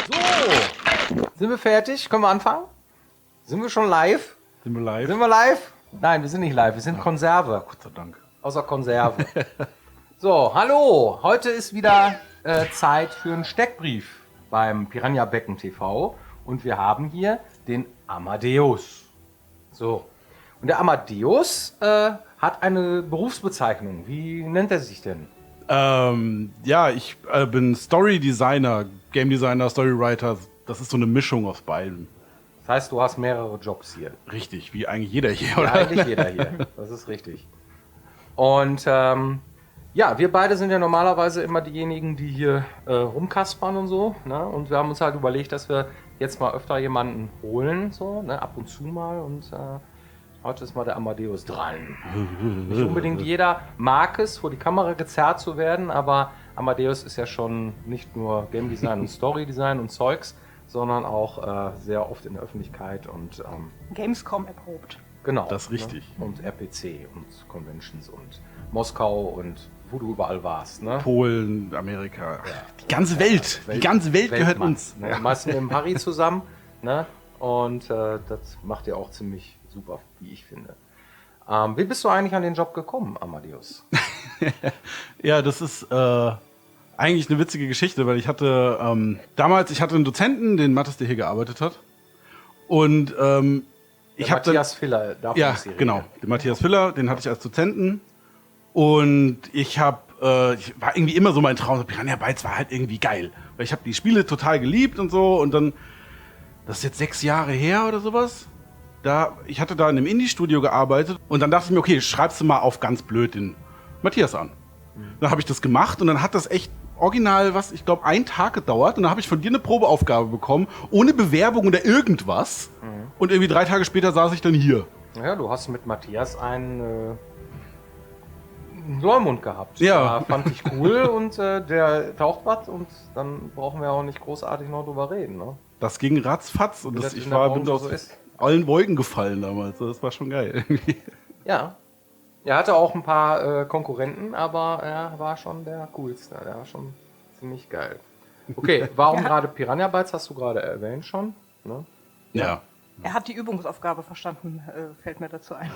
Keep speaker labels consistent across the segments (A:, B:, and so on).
A: So, sind wir fertig? Können wir anfangen? Sind wir schon live?
B: Sind wir live?
A: Sind wir live? Nein, wir sind nicht live, wir sind Konserve.
B: Gott sei Dank.
A: Außer Konserve. So, hallo. Heute ist wieder Zeit für einen Steckbrief beim Piranha Becken TV. Und wir haben hier den Amadeus. So. Und der Amadeus hat eine Berufsbezeichnung. Wie nennt er sich denn?
B: Ja, ich bin Story Designer, Game Designer, Storywriter. Das ist so eine Mischung aus beiden.
A: Das heißt, du hast mehrere Jobs hier.
B: Richtig, wie eigentlich jeder hier,
A: Ja,
B: oder?
A: eigentlich jeder hier. Das ist richtig. Und ja, wir beide sind ja normalerweise immer diejenigen, die hier rumkaspern und so. Ne? Und wir haben uns halt überlegt, dass wir jetzt mal öfter jemanden holen, so, ne? Ab und zu mal. Und heute ist mal der Amadeus dran. Nicht unbedingt jeder mag es, vor die Kamera gezerrt zu werden, aber Amadeus ist ja schon nicht nur Game Design und Story Design und Zeugs, sondern auch sehr oft in der Öffentlichkeit und
C: Gamescom erprobt.
A: genau.
B: Das ist richtig.
A: Ne? Und RPC und Conventions und Moskau und wo du überall warst. Ne?
B: Polen, Amerika, die ganze Welt. Die ganze Welt gehört
A: Weltmann,
B: uns.
A: Ne? Meistens mit dem Harry zusammen. Ne? Und das macht ihr auch ziemlich super, wie ich finde. Wie bist du eigentlich an den Job gekommen, Amadeus?
B: Ja, das ist eigentlich eine witzige Geschichte, weil ich hatte damals, ich hatte einen Dozenten, den Mathis, der hier gearbeitet hat. Und ich habe
A: Matthias Filler, davon
B: ja,
A: ist die Rede.
B: genau, den Matthias Filler, den hatte ich als Dozenten. Und ich war irgendwie immer so mein Traum, so Piranha Bytes war halt irgendwie geil. Weil ich habe die Spiele total geliebt und so. Und dann, das ist jetzt 6 Jahre her oder sowas. Ich hatte da in einem Indie-Studio gearbeitet. Und dann dachte ich mir, okay, schreibst du mal auf ganz blöd den Matthias an. Dann habe ich das gemacht und dann hat das echt original, ich glaube, 1 Tag gedauert. Und dann habe ich von dir eine Probeaufgabe bekommen, ohne Bewerbung oder irgendwas. Und irgendwie 3 Tage später saß ich dann hier.
A: Ja, du hast mit Matthias einen Leumund gehabt.
B: Ja.
A: Fand ich cool und der taucht was und dann brauchen wir auch nicht großartig noch drüber reden. Ne?
B: Das ging ratzfatz und
A: Wie das
B: ich
A: in der
B: bin
A: Branche
B: aus
A: so ist.
B: allen Wolken gefallen damals. Das war schon geil.
A: Ja. Er hatte auch ein paar Konkurrenten, aber er war schon der coolste. Der war schon ziemlich geil. Okay, warum gerade Piranha Bytes hast du gerade erwähnt schon? Ne?
B: Ja.
C: Er hat die Übungsaufgabe verstanden, fällt mir dazu ein.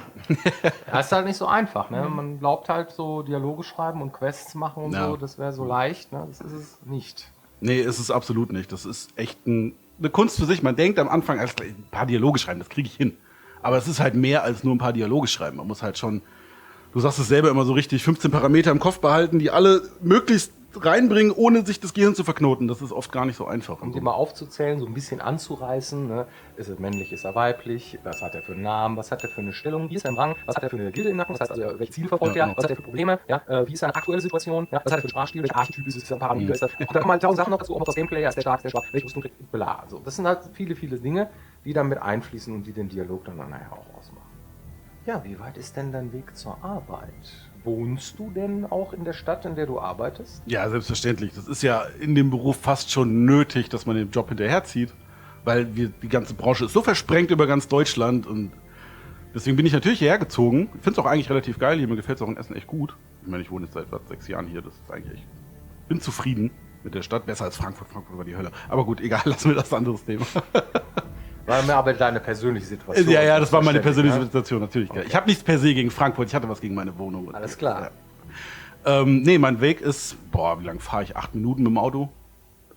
A: Das ist halt nicht so einfach. Ne? Man glaubt halt so Dialoge schreiben und Quests machen und
B: Ja.
A: so, das wäre so leicht. Ne? Das ist es nicht.
B: Nee, ist es absolut nicht. Das ist echt eine Kunst für sich. Man denkt am Anfang, alles klar, ein paar Dialoge schreiben, das kriege ich hin. Aber es ist halt mehr als nur ein paar Dialoge schreiben. Man muss halt schon, du sagst es selber immer so richtig, 15 Parameter im Kopf behalten, die alle möglichst reinbringen, ohne sich das Gehirn zu verknoten. Das ist oft gar nicht so einfach.
A: Um die mal aufzuzählen, so ein bisschen anzureißen. Ne? Ist er männlich, ist er weiblich? Was hat er für einen Namen? Was hat er für eine Stellung? Wie ist er im Rang? Was hat er für eine Gilde im Nacken? Das heißt also, welche Ziele verfolgt
B: Ja,
A: er?
B: genau.
A: Was hat er für Probleme? Ja? Wie ist seine aktuelle Situation? Ja? Was hat er für einen Sprachstil? Welcher Archetyp ist es? Ist er ein Paranoide? Ist er... Und da kommen halt 1000 Sachen noch dazu, auch noch das Gameplay, ist der stark, ist der schwach, welche Rüstung kriegt, bla. Also, das sind halt viele, viele Dinge, die dann mit einfließen und die den Dialog dann nachher auch ausmachen. Ja, wie weit ist denn dein Weg zur Arbeit? Wohnst du denn auch in der Stadt, in der du arbeitest?
B: Ja, selbstverständlich. Das ist ja in dem Beruf fast schon nötig, dass man den Job hinterherzieht. Weil die ganze Branche ist so versprengt über ganz Deutschland. Und deswegen bin ich natürlich hierher gezogen. Ich finde es auch eigentlich relativ geil hier. Mir gefällt es auch in Essen echt gut. Ich meine, ich wohne jetzt seit 6 Jahren hier. Das ist eigentlich echt... Bin zufrieden mit der Stadt. Besser als Frankfurt. Frankfurt war die Hölle. Aber gut, egal. Lassen wir das anderes Thema.
A: War mir aber deine persönliche Situation.
B: Ja, das war meine persönliche
A: Ne?
B: Situation, natürlich.
A: Okay.
B: Ich habe nichts per se gegen Frankfurt. Ich hatte was gegen meine Wohnung.
A: Alles klar.
B: Ja. Nee, mein Weg ist... wie lange fahre ich? 8 Minuten mit dem Auto.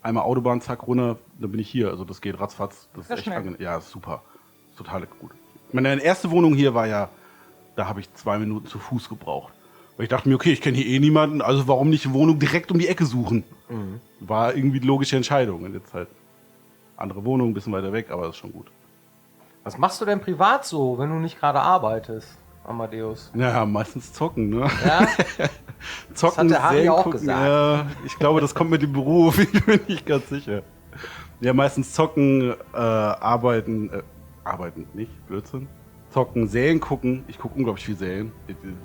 B: Einmal Autobahn, zack, runter, dann bin ich hier. Also das geht ratzfatz. Das ist
C: Sehr
B: echt
C: schnell.
B: angenehm. Ja, ist super. Ist total gut. Meine erste Wohnung hier war ja, da habe ich 2 Minuten zu Fuß gebraucht. Weil ich dachte mir, okay, ich kenne hier eh niemanden, also warum nicht eine Wohnung direkt um die Ecke suchen? War irgendwie die logische Entscheidung. Und jetzt halt andere Wohnung, ein bisschen weiter weg, aber das ist schon gut.
A: Was machst du denn privat so, wenn du nicht gerade arbeitest, Amadeus?
B: Ja, meistens zocken, ne?
A: Ja?
B: Zocken,
A: Das hat der Harry
B: Serien
A: auch
B: gucken,
A: gesagt.
B: ja, ich glaube, das kommt mit dem Beruf, ich bin nicht ganz sicher. Ja, meistens zocken, arbeiten nicht, Blödsinn. Zocken, Serien gucken. Ich gucke unglaublich viel Serien.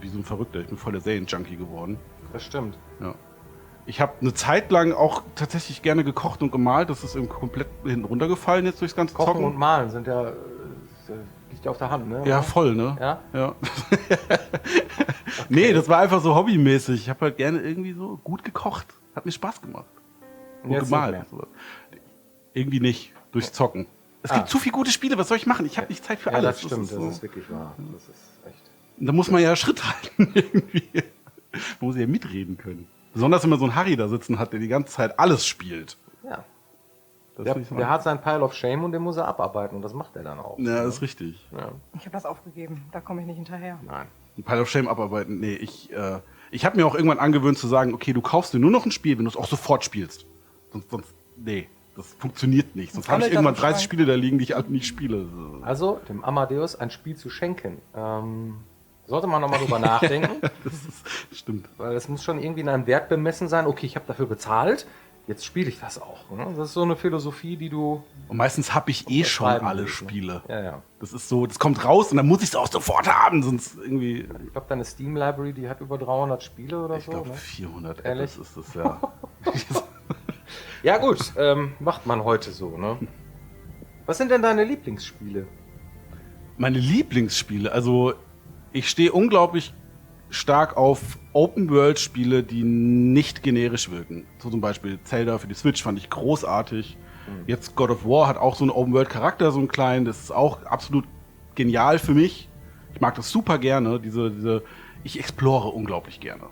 B: Wie so ein Verrückter. Ich bin voll der Serien-Junkie geworden.
A: Das stimmt.
B: Ja. Ich habe eine Zeit lang auch tatsächlich gerne gekocht und gemalt. Das ist irgendwie komplett hinten runtergefallen jetzt durchs ganze
A: Kochen
B: Zocken.
A: und Malen sind ja, liegt ja auf der Hand, ne?
B: Ja, voll, ne?
A: Ja?
B: Ja. Nee, das war einfach so hobbymäßig. Ich habe halt gerne irgendwie so gut gekocht. Hat mir Spaß gemacht.
A: Und
B: Und
A: jetzt
B: gemalt.
A: nicht
B: Und sowas. Irgendwie nicht. Durchs Zocken. Es gibt zu viele gute Spiele, was soll ich machen? Ich habe nicht Zeit für
A: Ja,
B: alles.
A: das stimmt,
B: so.
A: das ist wirklich wahr. Das ist echt.
B: Da muss man ja Schritt halten irgendwie. Man muss ja mitreden können. Besonders wenn man so einen Harry da sitzen hat, der die ganze Zeit alles spielt.
A: Ja.
B: Das
A: Der,
B: finde ich so-
A: der hat sein Pile of Shame und den muss er abarbeiten und das macht er dann auch.
B: Ja, das ist richtig.
A: Ja.
C: Ich habe das aufgegeben. Da komme ich nicht hinterher.
A: Nein.
B: Ein Pile of Shame abarbeiten. Nee, ich habe mir auch irgendwann angewöhnt zu sagen, okay, du kaufst dir nur noch ein Spiel, wenn du es auch sofort spielst. Sonst nee, das funktioniert nicht. Sonst habe ich
C: gammelt dann
B: irgendwann
C: im
B: 30
C: Schrank.
B: Spiele da liegen, die ich alle nicht spiele.
A: Also, dem Amadeus ein Spiel zu schenken. Sollte man nochmal drüber nachdenken,
B: Stimmt.
A: weil es muss schon irgendwie in einem Wert bemessen sein. Okay, ich habe dafür bezahlt, jetzt spiele ich das auch. Ne? Das ist so eine Philosophie, die du...
B: Und meistens habe ich schon
A: Schreiben
B: alle
A: willst, ne?
B: Spiele.
A: Ja, ja.
B: Das ist so, das kommt raus und dann muss ich es auch sofort haben, sonst irgendwie.
A: Ich glaube, deine Steam-Library, die hat über 300 Spiele oder
B: Ich
A: so.
B: glaube,
A: Ne?
B: 400
A: Ehrlich?
B: Apples ist das, ja.
A: Ja gut, macht man heute so. Ne? Was sind denn deine Lieblingsspiele?
B: Meine Lieblingsspiele, also ich stehe unglaublich stark auf Open-World-Spiele, die nicht generisch wirken. So zum Beispiel Zelda für die Switch fand ich großartig. Jetzt God of War hat auch so einen Open-World-Charakter, so einen kleinen. Das ist auch absolut genial für mich. Ich mag das super gerne. Ich explore unglaublich gerne.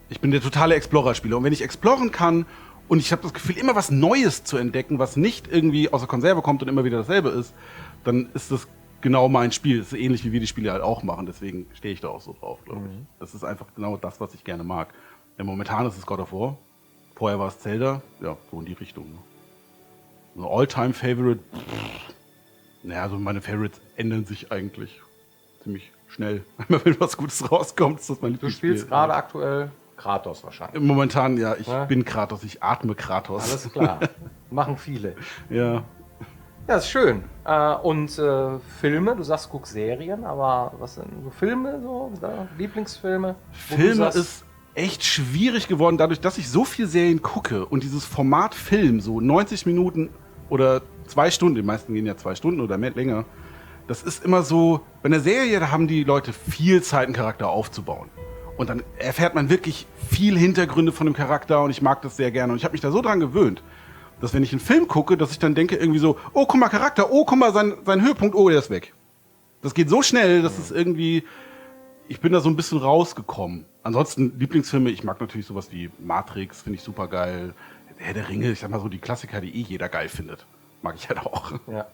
B: Ich bin der totale Explorer-Spieler. Und wenn ich exploren kann und ich habe das Gefühl, immer was Neues zu entdecken, was nicht irgendwie aus der Konserve kommt und immer wieder dasselbe ist, dann ist das genau mein Spiel. Das ist ähnlich wie wir die Spiele halt auch machen. Deswegen stehe ich da auch so drauf, glaube ich. Das ist einfach genau das, was ich gerne mag. Ja, momentan ist es God of War. Vorher war es Zelda. Ja, so in die Richtung. Ne? So ein All-Time-Favorite. Naja, also meine Favorites ändern sich eigentlich ziemlich schnell. Einmal, wenn was Gutes rauskommt, ist das mein
A: Du
B: Lieblingsspiel.
A: spielst gerade aktuell Kratos wahrscheinlich.
B: Momentan, ja, ich
A: Ja.
B: bin Kratos, ich atme Kratos.
A: Alles klar. Machen viele.
B: Ja.
A: Ja, ist schön. Und Filme, du sagst, guck Serien, aber was sind so Filme, so Lieblingsfilme? wo du
B: Filme
A: sagst,
B: ist echt schwierig geworden, dadurch, dass ich so viel Serien gucke und dieses Format Film, so 90 Minuten oder 2 Stunden, die meisten gehen ja 2 Stunden oder mehr länger, das ist immer so, bei einer Serie, da haben die Leute viel Zeit, einen Charakter aufzubauen. Und dann erfährt man wirklich viel Hintergründe von dem Charakter und ich mag das sehr gerne. Und ich habe mich da so dran gewöhnt, dass wenn ich einen Film gucke, dass ich dann denke irgendwie so, oh, guck mal, Charakter, oh, guck mal, sein Höhepunkt, oh, der ist weg. Das geht so schnell, dass es irgendwie, ich bin da so ein bisschen rausgekommen. Ansonsten Lieblingsfilme, ich mag natürlich sowas wie Matrix, finde ich super geil. Herr der Ringe, ich sag mal so die Klassiker, die jeder geil findet. Mag ich halt auch.
A: Ja.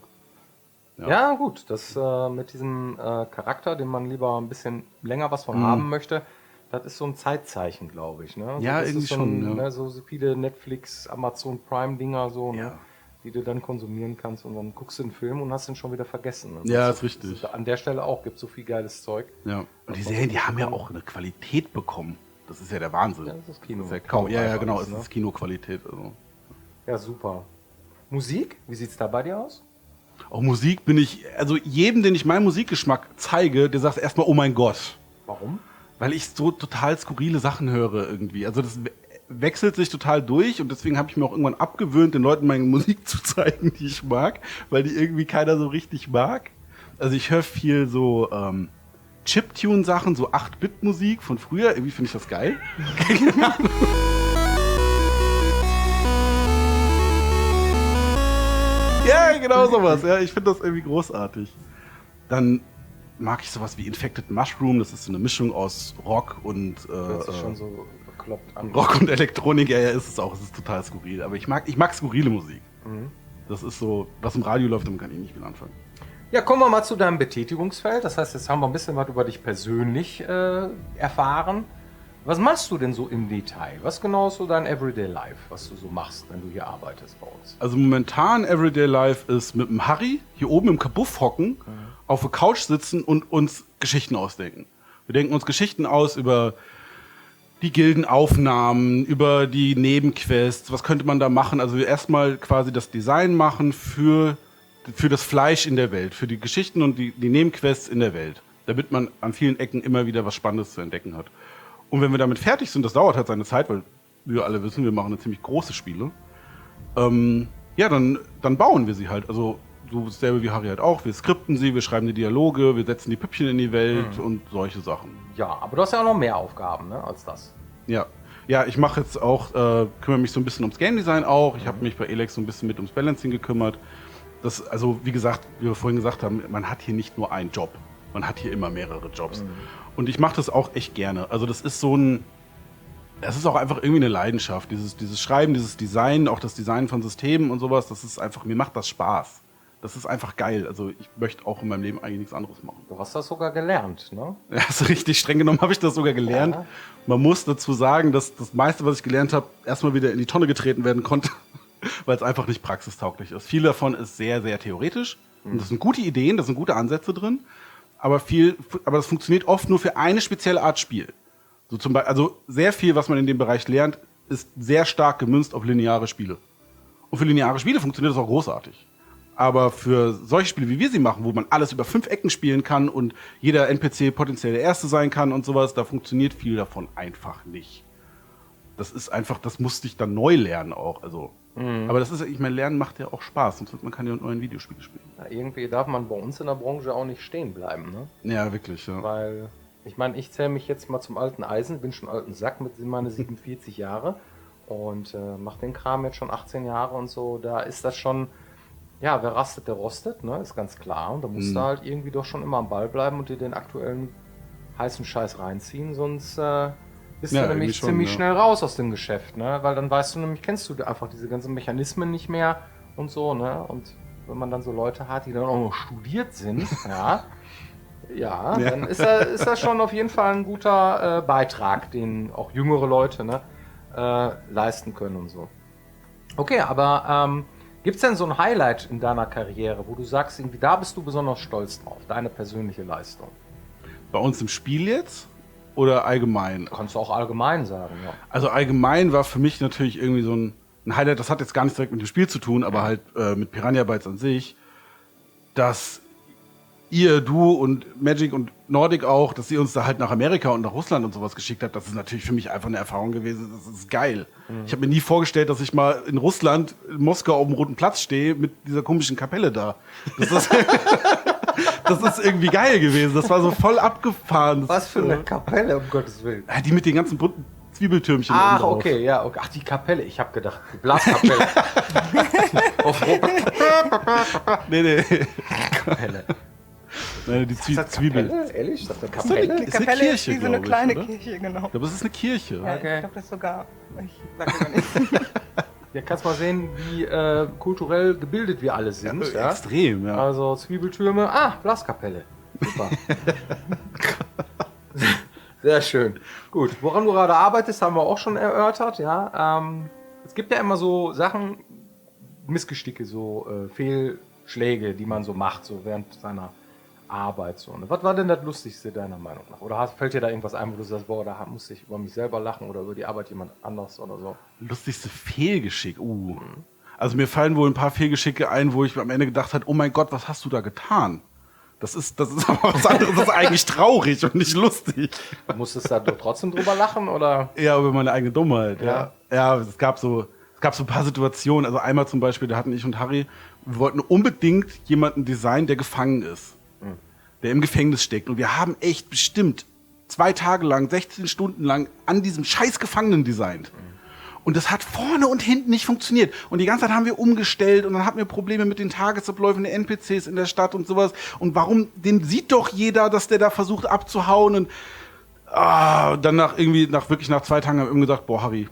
B: Ja.
A: Ja, gut, das mit diesem Charakter, den man lieber ein bisschen länger was von haben möchte, das ist so ein Zeitzeichen, glaube ich. Ne? Also
B: Ja,
A: das
B: irgendwie
A: ist so
B: schon, ja.
A: Ne, so viele Netflix, Amazon Prime-Dinger, so, ne,
B: Ja.
A: die du dann konsumieren kannst und dann guckst du den Film und hast ihn schon wieder vergessen. Ne?
B: Ja,
A: Das
B: ist richtig.
A: das an der Stelle auch, gibt so viel geiles Zeug.
B: Ja. Und die Serien, die haben ja auch eine Qualität bekommen. Das ist ja der Wahnsinn.
A: Ja, das ist Kino.
B: Das ist ja kaum, ja,
A: Einfach
B: genau,
A: alles,
B: es
A: ne?
B: ist Kinoqualität. Also.
A: Ja, super. Musik, wie sieht's da bei dir aus?
B: Auch Musik bin ich, also jedem, den ich meinen Musikgeschmack zeige, der sagt erstmal, oh mein Gott.
A: Warum?
B: Weil ich so total skurrile Sachen höre irgendwie. Also das wechselt sich total durch und deswegen habe ich mir auch irgendwann abgewöhnt, den Leuten meine Musik zu zeigen, die ich mag, weil die irgendwie keiner so richtig mag. Also ich höre viel so Chiptune-Sachen, so 8-Bit-Musik von früher. Irgendwie finde ich das geil. Ja, genau sowas. Ja, ich finde das irgendwie großartig. Dann mag ich sowas wie Infected Mushroom. Das ist so eine Mischung aus Rock und
A: Hört sich schon so bekloppt an.
B: Rock und Elektronik. Ja, ist es auch. Es ist total skurril. Aber ich mag skurrile Musik. Das ist so, was im Radio läuft, damit kann ich nicht viel anfangen.
A: Ja, kommen wir mal zu deinem Betätigungsfeld. Das heißt, jetzt haben wir ein bisschen was über dich persönlich erfahren. Was machst du denn so im Detail? Was genau ist so dein Everyday Life, was du so machst, wenn du hier arbeitest bei uns?
B: Also momentan Everyday Life ist mit dem Harry hier oben im Kabuff hocken, auf der Couch sitzen und uns Geschichten ausdenken. Wir denken uns Geschichten aus über die Gildenaufnahmen, über die Nebenquests, was könnte man da machen? Also wir erstmal quasi das Design machen für das Fleisch in der Welt, für die Geschichten und die Nebenquests in der Welt, damit man an vielen Ecken immer wieder was Spannendes zu entdecken hat. Und wenn wir damit fertig sind, das dauert halt seine Zeit, weil wir alle wissen, wir machen eine ziemlich große Spiele, ja, dann bauen wir sie halt. Also so dasselbe wie Harry halt auch. Wir skripten sie, wir schreiben die Dialoge, wir setzen die Püppchen in die Welt und solche Sachen.
A: Ja, aber du hast ja auch noch mehr Aufgaben, ne, als das.
B: Ja, Ja, ich mache jetzt auch, kümmere mich so ein bisschen ums Game Design auch. Ich habe mich bei Elex so ein bisschen mit ums Balancing gekümmert. Also wie gesagt, wie wir vorhin gesagt haben, man hat hier nicht nur einen Job. Man hat hier immer mehrere Jobs. Und ich mache das auch echt gerne. Also das ist ist auch einfach irgendwie eine Leidenschaft. Dieses Schreiben, dieses Design, auch das Design von Systemen und sowas, das ist einfach, mir macht das Spaß. Das ist einfach geil. Also ich möchte auch in meinem Leben eigentlich nichts anderes machen.
A: Du hast das sogar gelernt, ne?
B: Ja, so richtig streng genommen habe ich das sogar gelernt.
A: Ja.
B: Man muss dazu sagen, dass das meiste, was ich gelernt habe, erstmal wieder in die Tonne getreten werden konnte, weil es einfach nicht praxistauglich ist. Viel davon ist sehr, sehr theoretisch. Und das sind gute Ideen, da sind gute Ansätze drin. Aber das funktioniert oft nur für eine spezielle Art Spiel. So zum Beispiel, also sehr viel, was man in dem Bereich lernt, ist sehr stark gemünzt auf lineare Spiele. Und für lineare Spiele funktioniert das auch großartig. Aber für solche Spiele, wie wir sie machen, wo man alles über 5 Ecken spielen kann und jeder NPC potenziell der Erste sein kann und sowas, da funktioniert viel davon einfach nicht. Das ist einfach, das musste ich dann neu lernen auch. Also, aber das ist, ich meine, Lernen macht ja auch Spaß, sonst wird man keine neuen Videospiele spielen.
A: Ja, irgendwie darf man bei uns in der Branche auch nicht stehen bleiben, ne?
B: Ja, wirklich, ja.
A: Weil, ich meine, ich zähle mich jetzt mal zum alten Eisen, bin schon alten Sack mit meine 47 Jahre und mache den Kram jetzt schon 18 Jahre und so. Da ist das schon, ja, wer rastet, der rostet, ne? Ist ganz klar. Und da musst du halt irgendwie doch schon immer am Ball bleiben und dir den aktuellen heißen Scheiß reinziehen, sonst bist
B: Ja,
A: du nämlich
B: irgendwie schon,
A: ziemlich
B: ja.
A: schnell raus aus dem Geschäft, ne? Weil dann weißt du nämlich, kennst du einfach diese ganzen Mechanismen nicht mehr und so, ne? Und wenn man dann so Leute hat, die dann auch noch studiert sind, ja, dann ist das schon auf jeden Fall ein guter Beitrag, den auch jüngere Leute, ne, leisten können und so. Okay, aber gibt es denn so ein Highlight in deiner Karriere, wo du sagst, irgendwie da bist du besonders stolz drauf, deine persönliche Leistung?
B: Bei uns im Spiel jetzt oder allgemein?
A: Kannst du auch allgemein sagen, ja.
B: Also allgemein war für mich natürlich irgendwie so ein Highlight, das hat jetzt gar nichts direkt mit dem Spiel zu tun, aber halt mit Piranha Bytes an sich, dass du und Magic und Nordic auch, dass ihr uns da halt nach Amerika und nach Russland und sowas geschickt habt, das ist natürlich für mich einfach eine Erfahrung gewesen, das ist geil. Ich habe mir nie vorgestellt, dass ich mal in Russland, in Moskau auf dem Roten Platz stehe mit dieser komischen Kapelle da. Das ist irgendwie geil gewesen, das war so voll abgefahren.
A: Was für eine Kapelle, um Gottes Willen.
B: Die mit den ganzen bunten Zwiebeltürmchen
A: Ach,
B: oben drauf.
A: okay, ja, okay. Ach, die Kapelle, ich habe gedacht, die Blaskapelle. Auf
B: Nee.
A: Kapelle.
B: Nein, die Zwiebel.
A: Kapelle? Ehrlich? Ist das eine Kapelle?
C: Die
B: Ist eine
C: Kapelle
B: Kirche,
C: ist wie so eine
B: glaub ich,
C: kleine
B: oder?
C: Kirche, genau.
B: Ich glaube, es ist eine Kirche.
C: Ja,
A: Okay.
C: ich glaube, das ist sogar. Ich sag aber nicht.
A: Ja, kannst mal sehen, wie kulturell gebildet wir alle sind. Ja,
B: Extrem, ja.
A: Also Zwiebeltürme, Blaskapelle. Super. Sehr schön. Gut, woran du gerade arbeitest, haben wir auch schon erörtert. Ja, es gibt ja immer so Sachen, Missgesticke, so Fehlschläge, die man so macht, so während seiner Arbeit. So. Und was war denn das Lustigste deiner Meinung nach? Oder fällt dir da irgendwas ein, wo du sagst, boah, da muss ich über mich selber lachen oder über die Arbeit jemand anders oder so?
B: Lustigste Fehlgeschick. Also mir fallen wohl ein paar Fehlgeschicke ein, wo ich am Ende gedacht habe, oh mein Gott, was hast du da getan? Das ist aber was anderes, das ist eigentlich traurig und nicht lustig.
A: Musstest du da trotzdem drüber lachen oder?
B: Ja, über meine eigene Dummheit,
A: Ja.
B: Ja, es gab so ein paar Situationen. Also einmal zum Beispiel, da hatten ich und Harry, wir wollten unbedingt jemanden designen, der gefangen ist. Der im Gefängnis steckt. Und wir haben echt bestimmt 2 Tage lang, 16 Stunden lang an diesem scheiß Gefangenen designt. Und das hat vorne und hinten nicht funktioniert. Und die ganze Zeit haben wir umgestellt und dann hatten wir Probleme mit den Tagesabläufen der NPCs in der Stadt und sowas. Und warum, den sieht doch jeder, dass der da versucht abzuhauen. Und dann nach 2 Tagen haben wir gesagt, boah, Harry,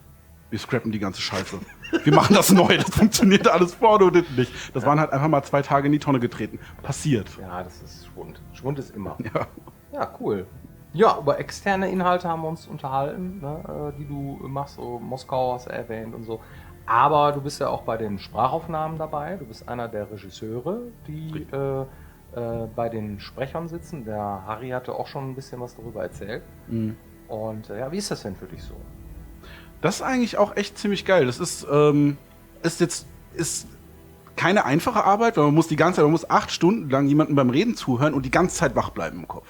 B: wir scrappen die ganze Scheiße. Wir machen das neu, das funktioniert alles vorne und hinten nicht. Das waren halt einfach mal 2 Tage in die Tonne getreten. Passiert.
A: Ja, das ist Schwund. Schwund ist immer.
B: Ja.
A: Ja, cool. Ja, über externe Inhalte haben wir uns unterhalten, ne, die du machst, so Moskau hast du erwähnt und so. Aber du bist ja auch bei den Sprachaufnahmen dabei. Du bist einer der Regisseure, die bei den Sprechern sitzen. Der Harry hatte auch schon ein bisschen was darüber erzählt. Und wie ist das denn für dich so?
B: Das ist eigentlich auch echt ziemlich geil. Das ist keine einfache Arbeit, weil man muss 8 Stunden lang jemandem beim Reden zuhören und die ganze Zeit wach bleiben im Kopf.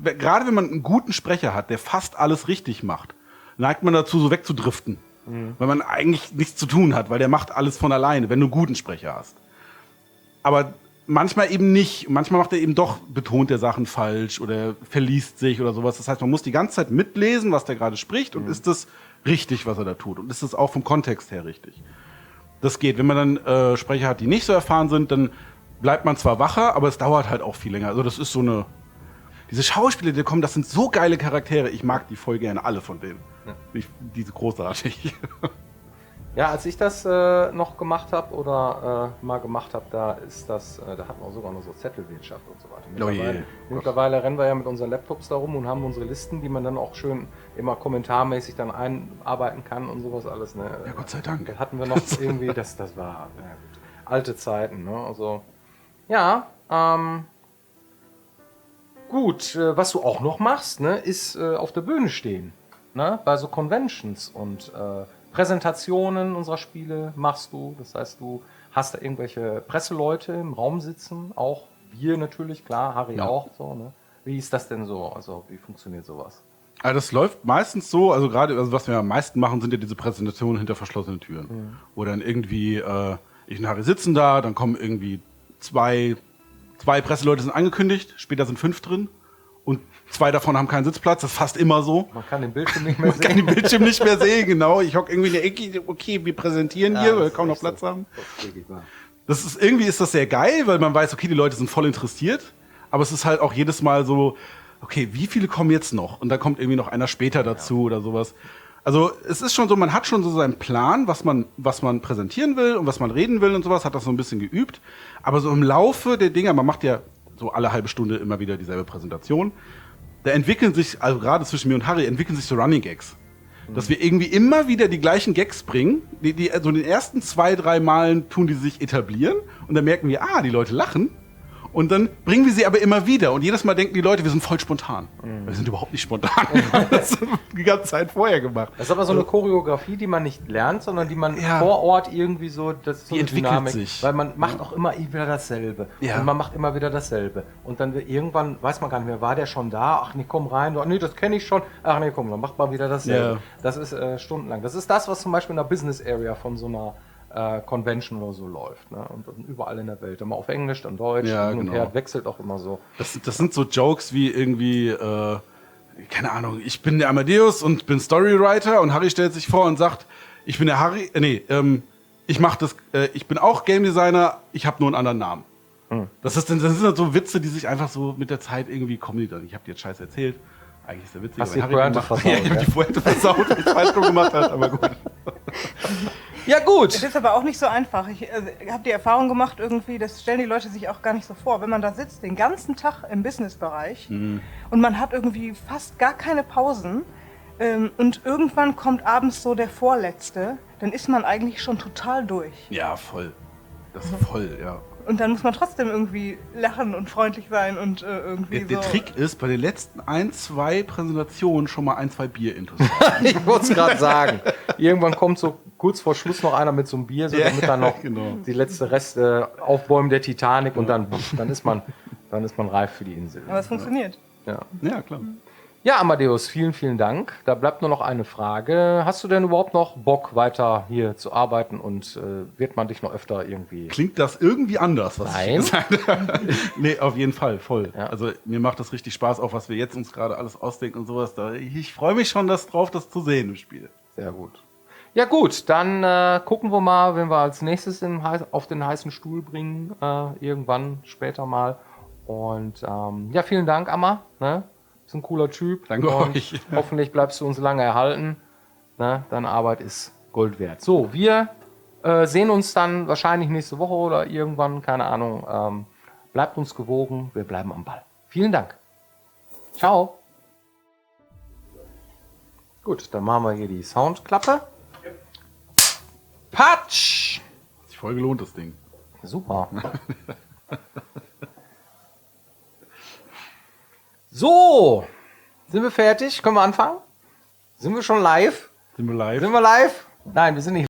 B: Gerade wenn man einen guten Sprecher hat, der fast alles richtig macht, neigt man dazu, so wegzudriften. Weil man eigentlich nichts zu tun hat, weil der macht alles von alleine, wenn du einen guten Sprecher hast. Aber manchmal eben nicht. Manchmal macht er eben doch, betont er Sachen falsch oder verliest sich oder sowas. Das heißt, man muss die ganze Zeit mitlesen, was der gerade spricht und ist das richtig, was er da tut. Und ist es auch vom Kontext her richtig. Das geht. Wenn man dann Sprecher hat, die nicht so erfahren sind, dann bleibt man zwar wacher, aber es dauert halt auch viel länger. Also das ist so eine... Diese Schauspieler, die kommen, das sind so geile Charaktere. Ich mag die voll gerne, alle von denen.
A: Ja.
B: Die sind großartig.
A: Ja, als ich das noch gemacht habe oder mal gemacht habe, da hatten wir sogar noch so Zettelwirtschaft und so weiter. Mittlerweile rennen wir ja mit unseren Laptops da rum und haben unsere Listen, die man dann auch schön immer kommentarmäßig dann einarbeiten kann und sowas alles. Ne?
B: Ja, Gott sei Dank.
A: Das hatten wir noch irgendwie, das war gut, alte Zeiten. Ne? Also, ja, gut, was du auch noch machst, ne, ist auf der Bühne stehen. Ne? Bei so Conventions und Präsentationen unserer Spiele machst du. Das heißt, du hast da irgendwelche Presseleute im Raum sitzen. Auch wir natürlich, klar, Harry auch. So, ne? Wie ist das denn so? Also wie funktioniert sowas?
B: Also das läuft meistens so, also gerade, also was wir am meisten machen, sind ja diese Präsentationen hinter verschlossenen Türen. Wo dann irgendwie, ich und Harry sitzen da, dann kommen irgendwie zwei Presseleute sind angekündigt, später sind 5 drin. Und 2 davon haben keinen Sitzplatz, das ist fast immer so.
A: Man kann den Bildschirm nicht mehr
B: Man kann den Bildschirm nicht mehr sehen, genau. Ich hocke irgendwie in der Ecke, okay, wir präsentieren hier, weil wir kaum noch Platz haben. Das ist, irgendwie ist das sehr geil, weil man weiß, okay, die Leute sind voll interessiert. Aber es ist halt auch jedes Mal so, okay, wie viele kommen jetzt noch? Und dann kommt irgendwie noch einer später dazu oder sowas. Also es ist schon so, man hat schon so seinen Plan, was man präsentieren will und was man reden will und sowas, hat das so ein bisschen geübt. Aber so im Laufe der Dinger, man macht ja so alle halbe Stunde immer wieder dieselbe Präsentation. Da entwickeln sich, also gerade zwischen mir und Harry, entwickeln sich so Running Gags. Dass wir irgendwie immer wieder die gleichen Gags bringen. Also in den ersten 2, 3 Malen tun die sich etablieren. Und dann merken wir, die Leute lachen. Und dann bringen wir sie aber immer wieder. Und jedes Mal denken die Leute, wir sind voll spontan. Wir sind überhaupt nicht spontan. Wir haben das die ganze Zeit vorher gemacht.
A: Das ist aber so eine Choreografie, die man nicht lernt, sondern die man vor Ort irgendwie so, das ist so
B: die
A: eine
B: entwickelt
A: Dynamik,
B: sich.
A: weil man macht auch immer wieder dasselbe.
B: Ja.
A: Und man macht immer wieder dasselbe. Und dann irgendwann weiß man gar nicht mehr, war der schon da? Ach nee, komm rein. Ach nee, das kenne ich schon. Ach nee, komm, dann macht man wieder dasselbe.
B: Ja.
A: Das ist stundenlang. Das ist das, was zum Beispiel in der Business Area von so einer Convention oder so läuft. Ne? Und überall in der Welt. Immer auf Englisch, dann Deutsch, hin und her. Wechselt auch immer so.
B: Das sind so Jokes wie irgendwie, keine Ahnung, ich bin der Amadeus und bin Storywriter und Harry stellt sich vor und sagt, ich bin der Harry, ich bin auch Game Designer, ich habe nur einen anderen Namen. Das sind dann so Witze, die sich einfach so mit der Zeit irgendwie kommen. Ich habe dir jetzt Scheiß erzählt. Eigentlich ist der witzig.
A: Hast die Pointe versaut,
B: ja, ich habe die Pointe versaut, weil ich falsch gemacht hat, aber gut.
A: Ja, gut.
C: Es ist aber auch nicht so einfach. Ich habe die Erfahrung gemacht, irgendwie, das stellen die Leute sich auch gar nicht so vor. Wenn man da sitzt, den ganzen Tag im Businessbereich und man hat irgendwie fast gar keine Pausen und irgendwann kommt abends so der Vorletzte, dann ist man eigentlich schon total durch.
B: Ja, voll. Das ist voll, ja.
C: Und dann muss man trotzdem irgendwie lachen und freundlich sein und irgendwie
B: Der Trick ist, bei den letzten 1, 2 Präsentationen schon mal 1, 2 Bier intus.
A: Ich wollte es gerade sagen. Irgendwann kommt so kurz vor Schluss noch einer mit so einem Bier, so damit dann noch die letzte Rest aufbäumen der Titanic und dann ist man reif für die Insel.
C: Aber es funktioniert.
B: Ja, klar.
A: Ja, Amadeus, vielen, vielen Dank. Da bleibt nur noch eine Frage. Hast du denn überhaupt noch Bock, weiter hier zu arbeiten und wird man dich noch öfter irgendwie...
B: Klingt das irgendwie anders, was
A: Nein.
B: ich gesagt habe? Nee, auf jeden Fall, voll.
A: Ja.
B: Also mir macht das richtig Spaß, auch was wir jetzt uns gerade alles ausdenken und sowas. Ich freue mich schon drauf, das zu sehen im Spiel.
A: Sehr gut. Ja gut, dann gucken wir mal, wenn wir als nächstes auf den heißen Stuhl bringen, irgendwann später mal. Und ja, vielen Dank, Amma. Ne? Bist ein cooler Typ.
B: Danke
A: und
B: euch.
A: Hoffentlich bleibst du uns lange erhalten. Ne? Deine Arbeit ist Gold wert. So, wir sehen uns dann wahrscheinlich nächste Woche oder irgendwann, keine Ahnung. Bleibt uns gewogen, wir bleiben am Ball. Vielen Dank. Ciao. Gut, dann machen wir hier die Soundklappe. Patsch!
B: Hat sich voll gelohnt, das Ding.
A: Super. So, sind wir fertig? Können wir anfangen? Sind wir schon live?
B: Sind wir live?
A: Sind wir live? Nein, wir sind nicht